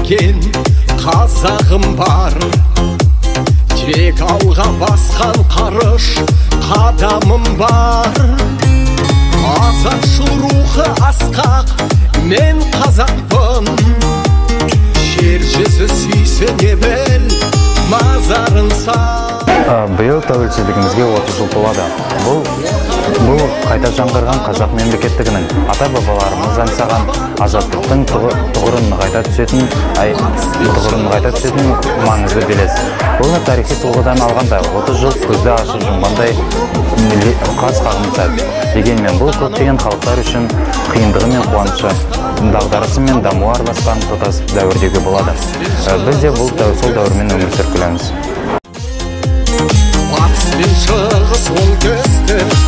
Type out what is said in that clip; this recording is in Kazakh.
деген қазағым бар. Тек алға басқан қарыш қадамым бар. Азатшыл рухы асқақ мен қазақпын. Жер жүзі сүйсіне біл мазарын сал. Биыл тәуелсіздігімізге 30 жыл толады. Бұл қайта жаңғырған қазақ мемлекеттігінің ата-бабаларымыз аңсаған азаттықтың тұғырын нығайта түсетін маңызды белес. Бұл тарихи тұлғадан алғанда 30 жыл көзді ашып жұмғандай қас қағым сәт. Дегенмен бұл көптеген халықтар үшін қиындығы мен қуанышы, дағдарысы мен дамуы араласқан тұтас дәуірдегі болады. Біз де бұл сол дәуірмен өмір сүріп келеміз. Батыс пен шығыс оңтүстік